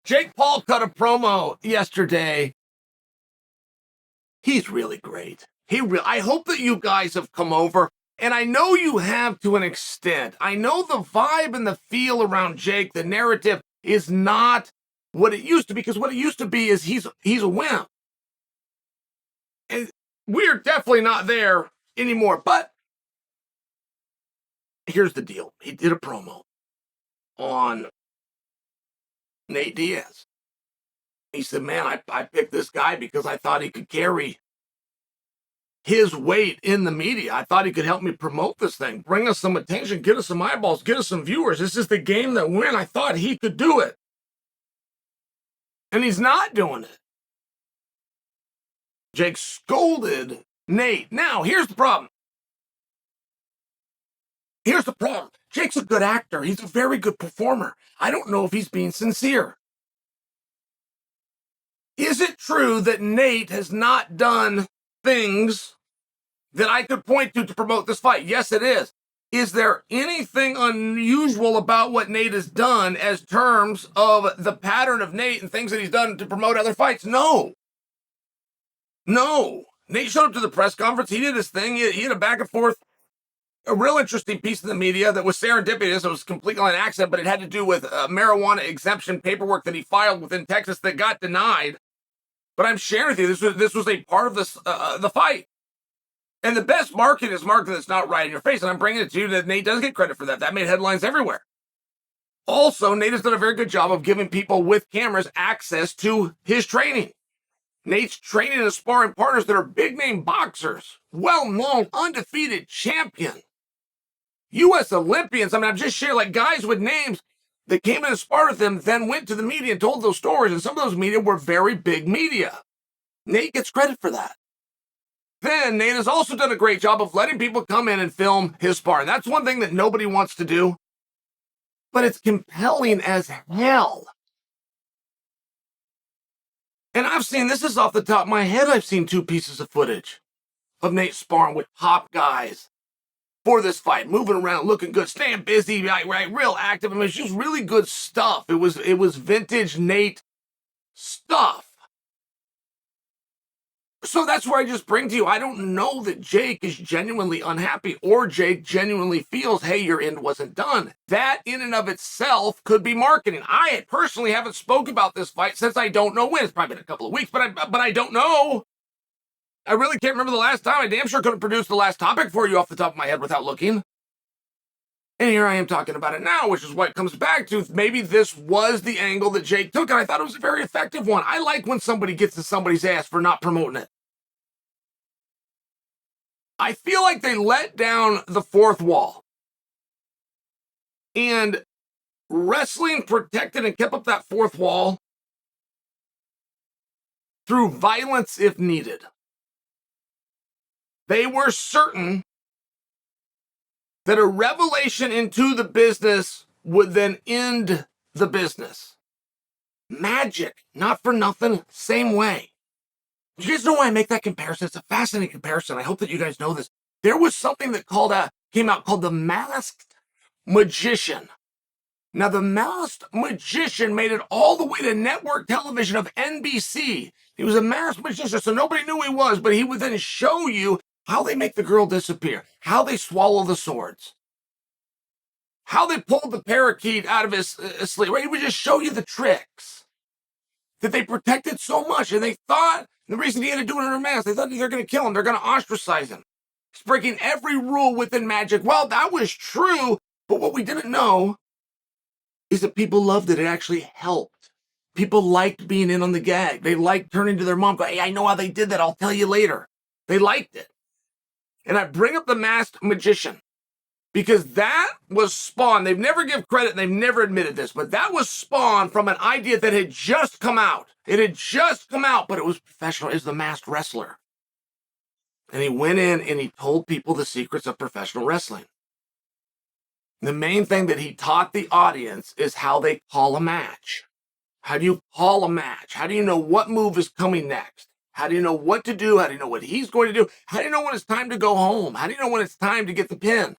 Jake Paul cut a promo yesterday. He's really great. I hope that you guys have come over, and I know you have to an extent. I know the vibe and the feel around Jake, the narrative, is not what it used to be, because what it used to be is he's a wimp. And we're definitely not there anymore. But here's the deal. He did a promo on Nate Diaz. He said, man, I picked this guy because I thought he could carry his weight in the media. I thought he could help me promote this thing, bring us some attention, get us some eyeballs, get us some viewers. This is the game that we're in. I thought he could do it. And he's not doing it. Jake scolded Nate. Now, here's the problem. Jake's a good actor. He's a very good performer. I don't know if he's being sincere. Is it true that Nate has not done things that I could point to promote this fight? Yes, it is. Is there anything unusual about what Nate has done as terms of the pattern of Nate and things that he's done to promote other fights? No. Nate showed up to the press conference. He did his thing. He had a back and forth, a real interesting piece of the media that was serendipitous. It was completely on accident, but it had to do with marijuana exemption paperwork that he filed within Texas that got denied. But I'm sharing with you, this was a part of the fight. And the best market is market that's not right in your face. And I'm bringing it to you that Nate does get credit for that. That made headlines everywhere. Also, Nate has done a very good job of giving people with cameras access to his training. Nate's training and sparring partners that are big-name boxers, well-known, undefeated champion, U.S. Olympians. I mean, I've just shared like guys with names that came in and sparred with him, then went to the media and told those stories. And some of those media were very big media. Nate gets credit for that. Then Nate has also done a great job of letting people come in and film his sparring. That's one thing that nobody wants to do, but it's compelling as hell. And I've seen, this is off the top of my head, I've seen 2 pieces of footage of Nate sparring with top guys for this fight, moving around, looking good, staying busy, right, real active. I mean, it's just really good stuff. It was vintage Nate stuff. So that's where I just bring to you, I don't know that Jake is genuinely unhappy or Jake genuinely feels, hey, your end wasn't done. That in and of itself could be marketing. I personally haven't spoke about this fight since I don't know when. It's probably been a couple of weeks, but I don't know. I really can't remember the last time. I damn sure could have produced the last topic for you off the top of my head without looking. And here I am talking about it now, which is what it comes back to. Maybe this was the angle that Jake took, and I thought it was a very effective one. I like when somebody gets to somebody's ass for not promoting it. I feel like they let down the fourth wall. And wrestling protected and kept up that fourth wall through violence if needed. They were certain that a revelation into the business would then end the business. Magic, not for nothing, same way. Do you guys know why I make that comparison? It's a fascinating comparison. I hope that you guys know this. There was something that came out called The Masked Magician. Now, The Masked Magician made it all the way to network television of NBC. He was a masked magician, so nobody knew who he was, but he would then show you how they make the girl disappear, how they swallow the swords, how they pulled the parakeet out of his sleeve. Right? He would just show you the tricks that they protected so much, and they thought the reason he had to do it in a mask, they thought they're going to kill him, they're going to ostracize him. He's breaking every rule within magic. Well, that was true, but what we didn't know is that people loved it. It actually helped. People liked being in on the gag. They liked turning to their mom, going, hey, I know how they did that. I'll tell you later. They liked it. And I bring up The Masked Magician because that was spawned. They've never give credit. They've never admitted this, but that was spawned from an idea that had just come out. It had just come out, but it was professional. It was The Masked Wrestler. And he went in and he told people the secrets of professional wrestling. The main thing that he taught the audience is how they call a match. How do you call a match? How do you know what move is coming next? How do you know what to do? How do you know what he's going to do? How do you know when it's time to go home? How do you know when it's time to get the pin?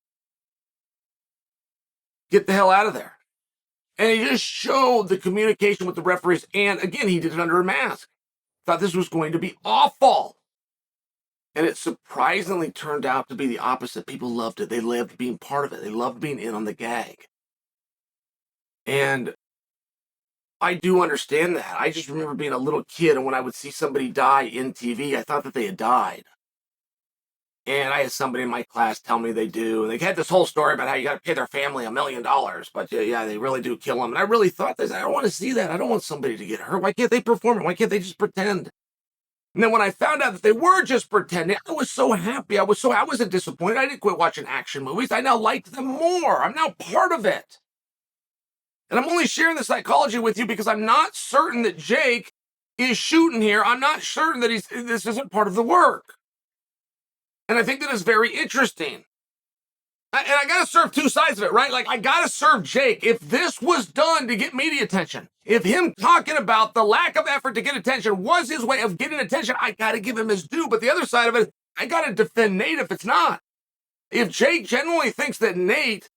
Get the hell out of there. And he just showed the communication with the referees. And again, he did it under a mask. Thought this was going to be awful. And it surprisingly turned out to be the opposite. People loved it. They loved being part of it. They loved being in on the gag. And I do understand that. I just remember being a little kid, and when I would see somebody die in TV, I thought that they had died. And I had somebody in my class tell me they do. And they had this whole story about how you got to pay their family $1 million. But yeah, they really do kill them. And I really thought this. I don't want to see that. I don't want somebody to get hurt. Why can't they perform it? Why can't they just pretend? And then when I found out that they were just pretending, I was so happy. I wasn't disappointed. I didn't quit watching action movies. I now liked them more. I'm now part of it. And I'm only sharing the psychology with you because I'm not certain that Jake is shooting here. I'm not certain that this isn't part of the work. And I think that is very interesting. And I got to serve two sides of it, right? Like, I got to serve Jake. If this was done to get media attention, if him talking about the lack of effort to get attention was his way of getting attention, I got to give him his due. But the other side of it, I got to defend Nate if it's not. If Jake genuinely thinks that Nate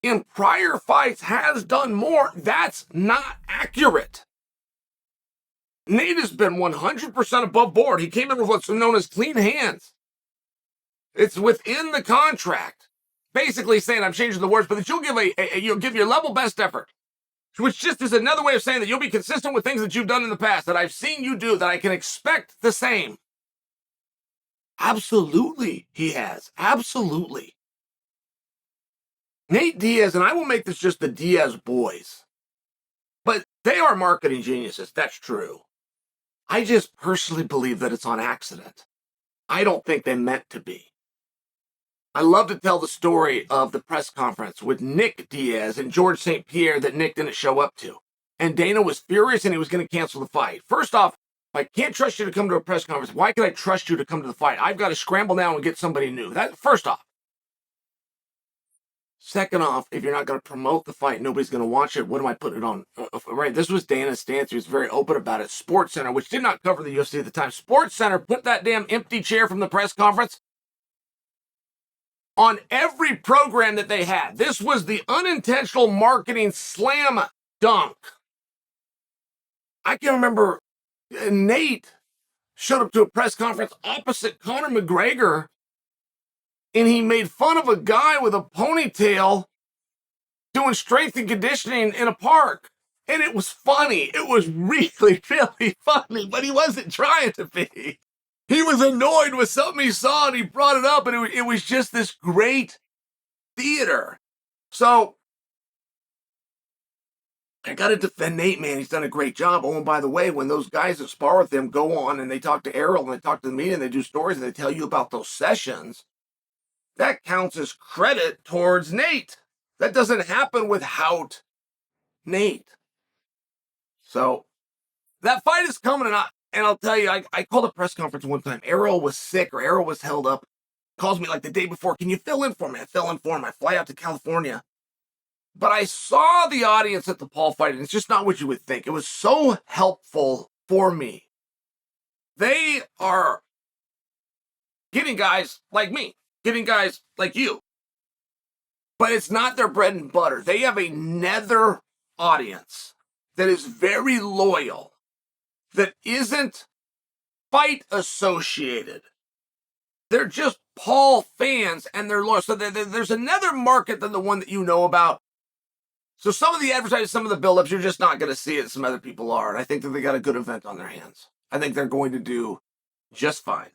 in prior fights has done more, that's not accurate. Nate has been 100% above board. He came in with what's known as clean hands. It's within the contract, basically saying, I'm changing the words, but that you'll give your level best effort, which just is another way of saying that you'll be consistent with things that you've done in the past, that I've seen you do, that I can expect the same. Absolutely, he has. Absolutely. Nate Diaz, and I will make this just the Diaz boys, but they are marketing geniuses. That's true. I just personally believe that it's on accident. I don't think they meant to be. I love to tell the story of the press conference with Nick Diaz and George St. Pierre that Nick didn't show up to. And Dana was furious and he was going to cancel the fight. First off, if I can't trust you to come to a press conference, why can I trust you to come to the fight? I've got to scramble now and get somebody new. That first off. Second off, if you're not going to promote the fight, nobody's going to watch it. What am I putting it on? Right, this was Dana's stance. He was very open about it. Sports Center, which did not cover the UFC at the time. Sports Center put that damn empty chair from the press conference on every program that they had. This was the unintentional marketing slam dunk. I can remember Nate showed up to a press conference opposite Conor McGregor, and he made fun of a guy with a ponytail doing strength and conditioning in a park. And it was funny. It was really, really funny, but he wasn't trying to be. He was annoyed with something he saw, and he brought it up, and it was just this great theater. So I got to defend Nate, man. He's done a great job. Oh, and by the way, when those guys that spar with him go on and they talk to Errol and they talk to the media and they do stories and they tell you about those sessions, that counts as credit towards Nate. That doesn't happen without Nate. So that fight is coming, and I'll tell you, I called a press conference one time. Errol was sick or Errol was held up. Calls me like the day before. Can you fill in for me? I fill in for him. I fly out to California. But I saw the audience at the Paul fight, and it's just not what you would think. It was so helpful for me. They are getting guys like me, getting guys like you. But it's not their bread and butter. They have another audience that is very loyal, that isn't fight associated. They're just Paul fans, and they're loyal. So there's another market than the one that you know about. So some of the advertising, some of the build-ups, you're just not going to see it. Some other people are. And I think that they got a good event on their hands. I think they're going to do just fine.